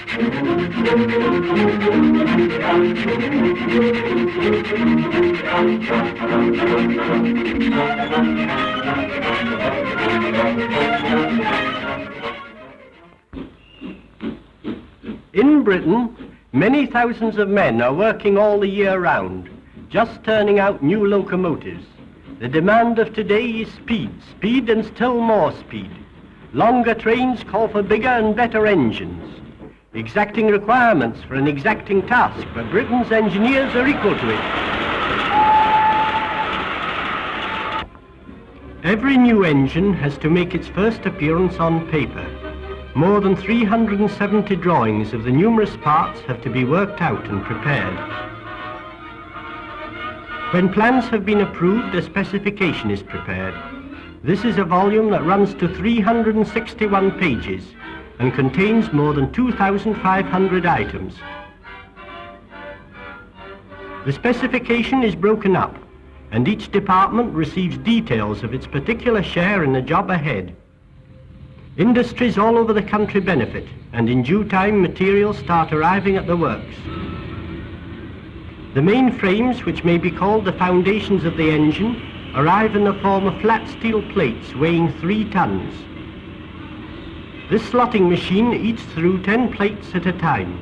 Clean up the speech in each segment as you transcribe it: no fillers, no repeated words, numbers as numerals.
In Britain, many thousands of men are working all the year round, just turning out new locomotives. The demand of today is speed, speed and still more speed. Longer trains call for bigger and better engines. Exacting requirements for an exacting task, but Britain's engineers are equal to it. Every new engine has to make its first appearance on paper. More than 370 drawings of the numerous parts have to be worked out and prepared. When plans have been approved, a specification is prepared. This is a volume that runs to 361 pages and contains more than 2,500 items. The specification is broken up, and each department receives details of its particular share in the job ahead. Industries all over the country benefit, and in due time materials start arriving at the works. The main frames, which may be called the foundations of the engine, arrive in the form of flat steel plates weighing 3 tons. This slotting machine eats through 10 plates at a time.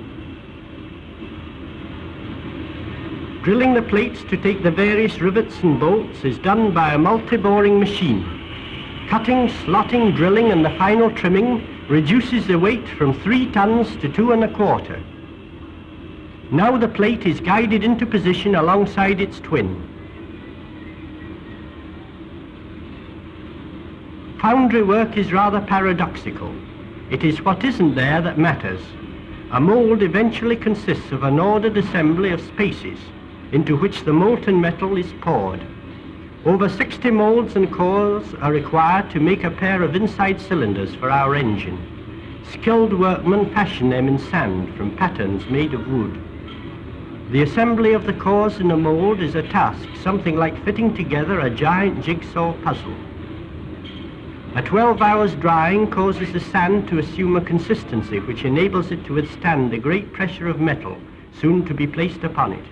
Drilling the plates to take the various rivets and bolts is done by a multi-boring machine. Cutting, slotting, drilling and the final trimming reduces the weight from 3 tons to 2 1/4. Now the plate is guided into position alongside its twin. Foundry work is rather paradoxical. It is what isn't there that matters. A mould eventually consists of an ordered assembly of spaces into which the molten metal is poured. Over 60 moulds and cores are required to make a pair of inside cylinders for our engine. Skilled workmen fashion them in sand from patterns made of wood. The assembly of the cores in a mould is a task something like fitting together a giant jigsaw puzzle. A 12 hours drying causes the sand to assume a consistency which enables it to withstand the great pressure of metal soon to be placed upon it.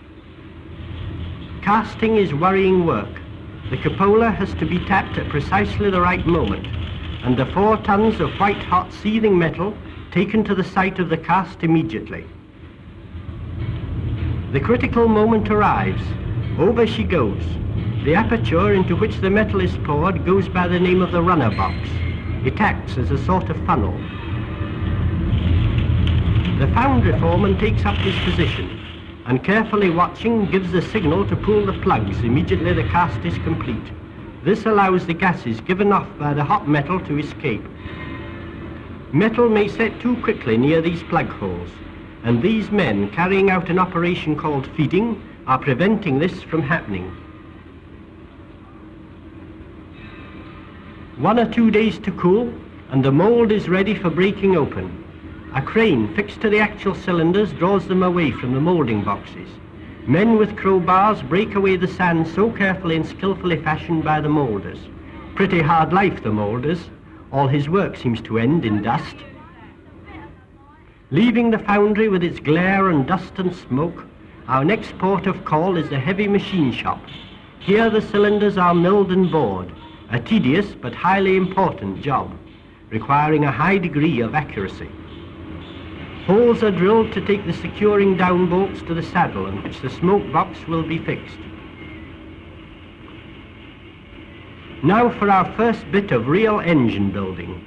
Casting is worrying work. The cupola has to be tapped at precisely the right moment, and the 4 tons of white-hot seething metal taken to the site of the cast immediately. The critical moment arrives. Over she goes. The aperture into which the metal is poured goes by the name of the runner box. It acts as a sort of funnel. The foundry foreman takes up his position and, carefully watching, gives the signal to pull the plugs immediately the cast is complete. This allows the gases given off by the hot metal to escape. Metal may set too quickly near these plug holes, and these men, carrying out an operation called feeding, are preventing this from happening. 1 or 2 days to cool, and the mould is ready for breaking open. A crane fixed to the actual cylinders draws them away from the moulding boxes. Men with crowbars break away the sand so carefully and skillfully fashioned by the moulders. Pretty hard life, the moulders. All his work seems to end in dust. Leaving the foundry with its glare and dust and smoke, our next port of call is the heavy machine shop. Here the cylinders are milled and bored, a tedious but highly important job, requiring a high degree of accuracy. Holes are drilled to take the securing down bolts to the saddle on which the smoke box will be fixed. Now for our first bit of real engine building.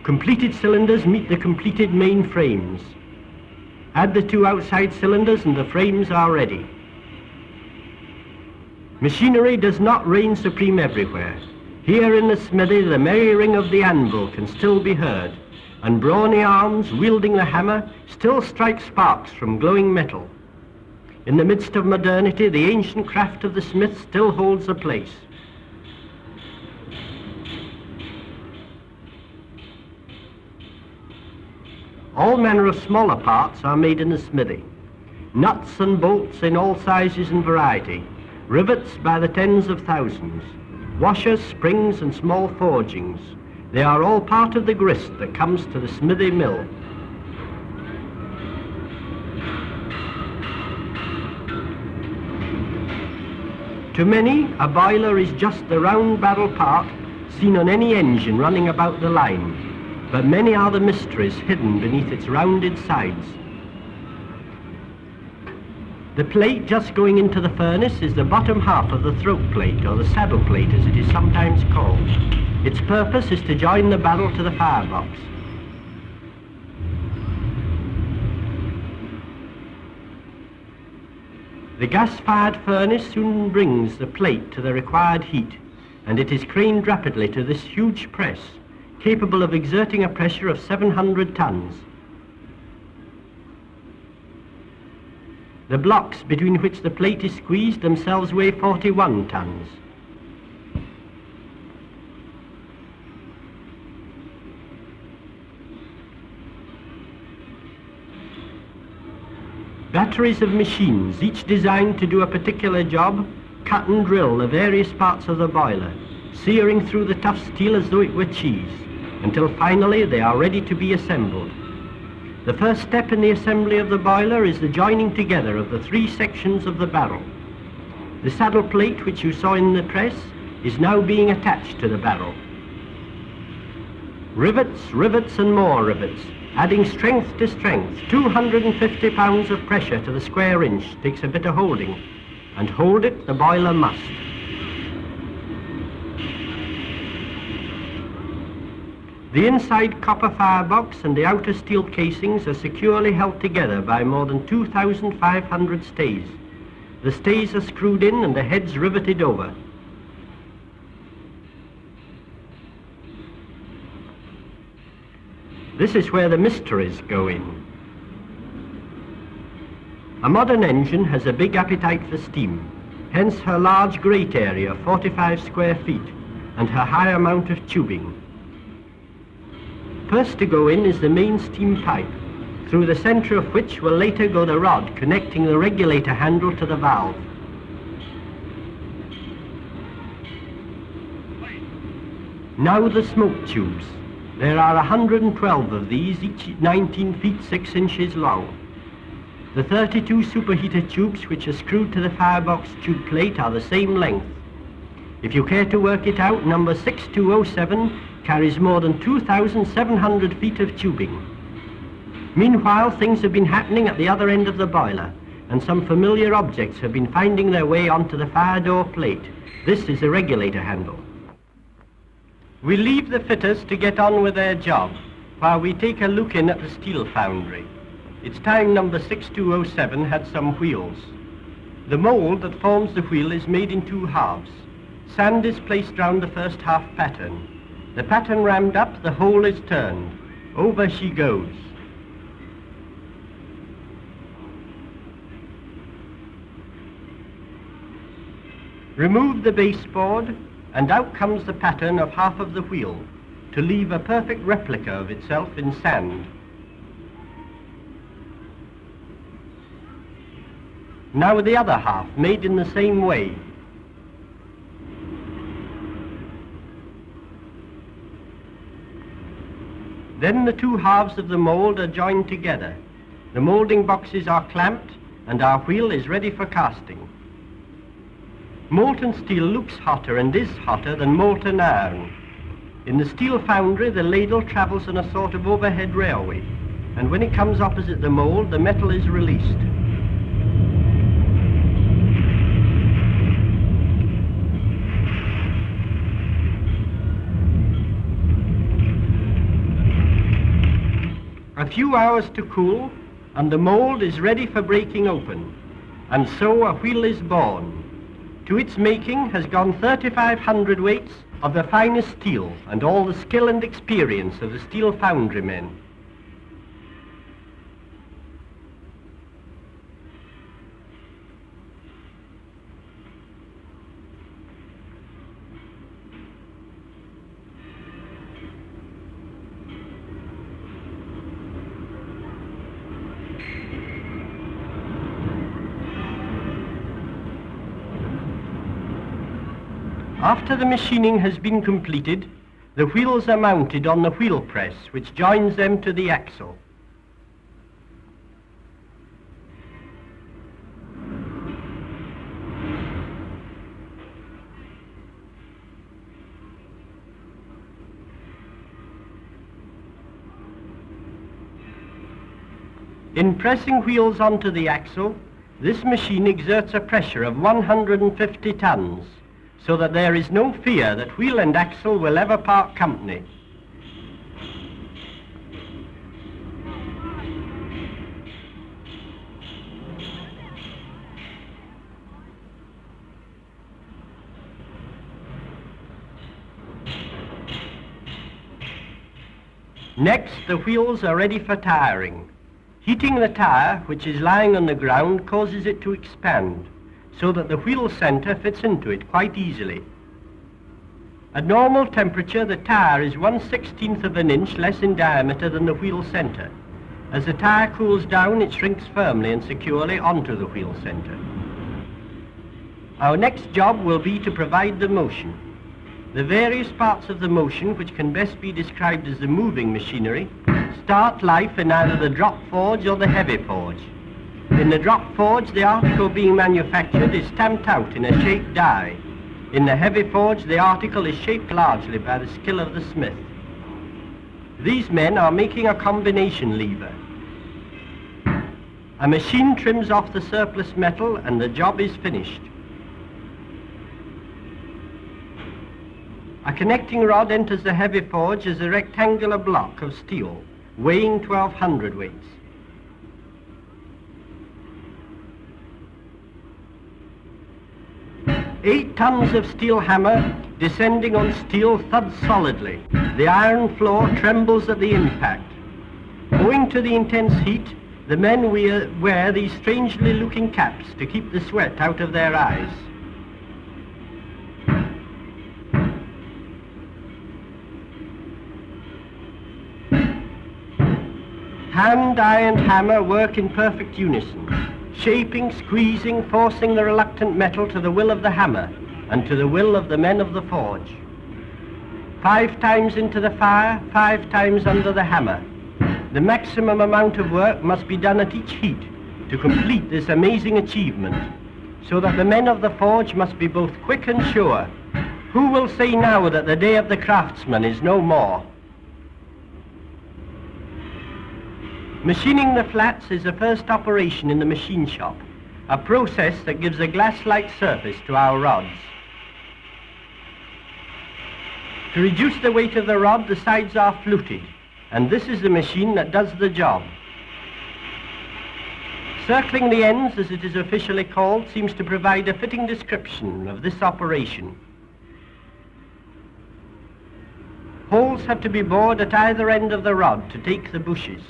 Completed cylinders meet the completed main frames. Add the 2 outside cylinders and the frames are ready. Machinery does not reign supreme everywhere. Here in the smithy the merry ring of the anvil can still be heard, and brawny arms wielding the hammer still strike sparks from glowing metal. In the midst of modernity, the ancient craft of the smith still holds a place. All manner of smaller parts are made in the smithy. Nuts and bolts in all sizes and variety, rivets by the tens of thousands, washers, springs and small forgings. They are all part of the grist that comes to the smithy mill. To many, a boiler is just the round barrel part seen on any engine running about the line, but many are the mysteries hidden beneath its rounded sides. The plate just going into the furnace is the bottom half of the throat plate, or the saddle plate as it is sometimes called. Its purpose is to join the barrel to the firebox. The gas-fired furnace soon brings the plate to the required heat, and it is craned rapidly to this huge press, capable of exerting a pressure of 700 tons. The blocks between which the plate is squeezed themselves weigh 41 tons. Batteries of machines, each designed to do a particular job, cut and drill the various parts of the boiler, searing through the tough steel as though it were cheese, until finally they are ready to be assembled. The first step in the assembly of the boiler is the joining together of the three sections of the barrel. The saddle plate, which you saw in the press, is now being attached to the barrel. Rivets, rivets and more rivets, adding strength to strength. 250 pounds of pressure to the square inch takes a bit of holding, and hold it the boiler must. The inside copper firebox and the outer steel casings are securely held together by more than 2,500 stays. The stays are screwed in and the heads riveted over. This is where the mysteries go in. A modern engine has a big appetite for steam, hence her large grate area of 45 square feet and her high amount of tubing. First to go in is the main steam pipe, through the center of which will later go the rod connecting the regulator handle to the valve. Now the smoke tubes. There are 112 of these, each 19 feet 6 inches long. The 32 superheater tubes which are screwed to the firebox tube plate are the same length. If you care to work it out, number 6207 carries more than 2,700 feet of tubing. Meanwhile, things have been happening at the other end of the boiler, and some familiar objects have been finding their way onto the fire door plate. This is the regulator handle. We leave the fitters to get on with their job, while we take a look in at the steel foundry. It's time number 6207 had some wheels. The mould that forms the wheel is made in two halves. Sand is placed round the first half pattern. The pattern rammed up, the hole is turned. Over she goes. Remove the baseboard, and out comes the pattern of half of the wheel, to leave a perfect replica of itself in sand. Now the other half, made in the same way. Then the two halves of the mould are joined together. The moulding boxes are clamped, and our wheel is ready for casting. Molten steel looks hotter and is hotter than molten iron. In the steel foundry, the ladle travels on a sort of overhead railway, and when it comes opposite the mould, the metal is released. A few hours to cool, and the mould is ready for breaking open, and so a wheel is born. To its making has gone 3,500 weights of the finest steel and all the skill and experience of the steel foundry men. After the machining has been completed, the wheels are mounted on the wheel press, which joins them to the axle. In pressing wheels onto the axle, this machine exerts a pressure of 150 tons, so that there is no fear that wheel and axle will ever part company. Next, the wheels are ready for tiring. Heating the tire, which is lying on the ground, causes it to expand, so that the wheel center fits into it quite easily. At normal temperature, the tire is 1/16 of an inch less in diameter than the wheel center. As the tire cools down, it shrinks firmly and securely onto the wheel center. Our next job will be to provide the motion. The various parts of the motion, which can best be described as the moving machinery, start life in either the drop forge or the heavy forge. In the drop forge, the article being manufactured is stamped out in a shaped die. In the heavy forge, the article is shaped largely by the skill of the smith. These men are making a combination lever. A machine trims off the surplus metal and the job is finished. A connecting rod enters the heavy forge as a rectangular block of steel, weighing 12 hundredweights. Eight tons of steel hammer descending on steel thuds solidly. The iron floor trembles at the impact. Owing to the intense heat, the men wear these strangely looking caps to keep the sweat out of their eyes. Hand, eye and hammer work in perfect unison, shaping, squeezing, forcing the reluctant metal to the will of the hammer and to the will of the men of the forge. 5 times into the fire, 5 times under the hammer. The maximum amount of work must be done at each heat to complete this amazing achievement, so that the men of the forge must be both quick and sure. Who will say now that the day of the craftsman is no more? Machining the flats is the first operation in the machine shop, a process that gives a glass-like surface to our rods. To reduce the weight of the rod, the sides are fluted, and this is the machine that does the job. Circling the ends, as it is officially called, seems to provide a fitting description of this operation. Holes have to be bored at either end of the rod to take the bushes.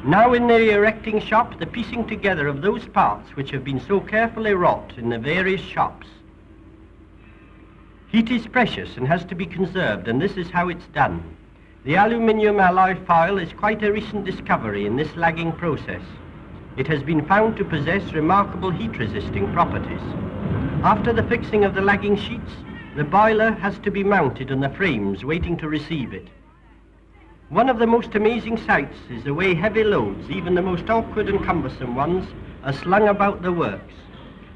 Now in the erecting shop, the piecing together of those parts which have been so carefully wrought in the various shops. Heat is precious and has to be conserved, and this is how it's done. The aluminium alloy foil is quite a recent discovery in this lagging process. It has been found to possess remarkable heat-resisting properties. After the fixing of the lagging sheets, the boiler has to be mounted on the frames waiting to receive it. One of the most amazing sights is the way heavy loads, even the most awkward and cumbersome ones, are slung about the works.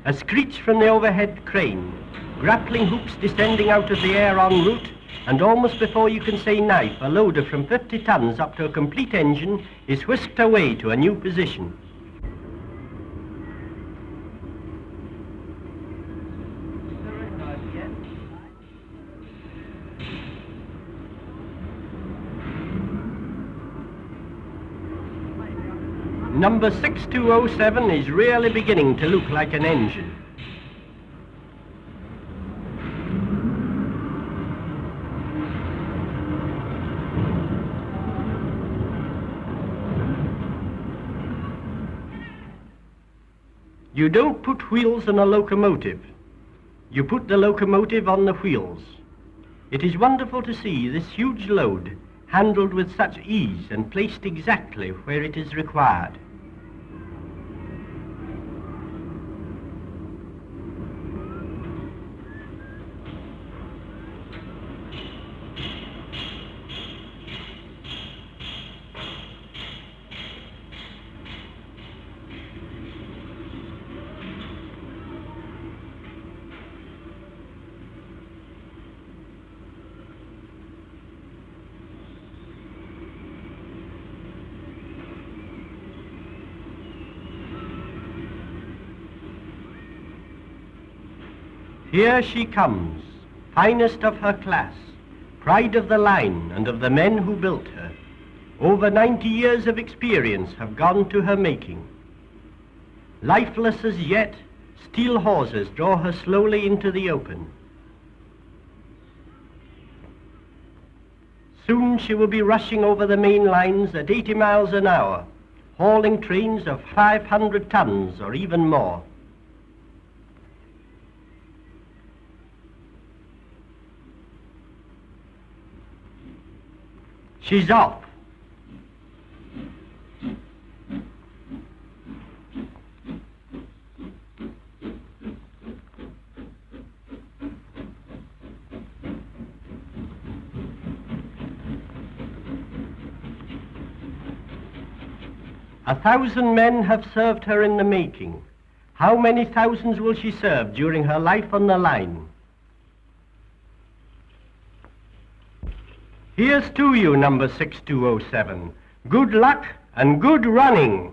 A screech from the overhead crane, grappling hooks descending out of the air en route, and almost before you can say knife, a loader from 50 tons up to a complete engine is whisked away to a new position. Number 6207 is really beginning to look like an engine. You don't put wheels on a locomotive. You put the locomotive on the wheels. It is wonderful to see this huge load handled with such ease and placed exactly where it is required. Here she comes, finest of her class, pride of the line and of the men who built her. Over 90 years of experience have gone to her making. Lifeless as yet, steel hawsers draw her slowly into the open. Soon she will be rushing over the main lines at 80 miles an hour, hauling trains of 500 tons or even more. She's off. A 1,000 men have served her in the making. How many thousands will she serve during her life on the line? Here's to you, number 6207. Good luck and good running.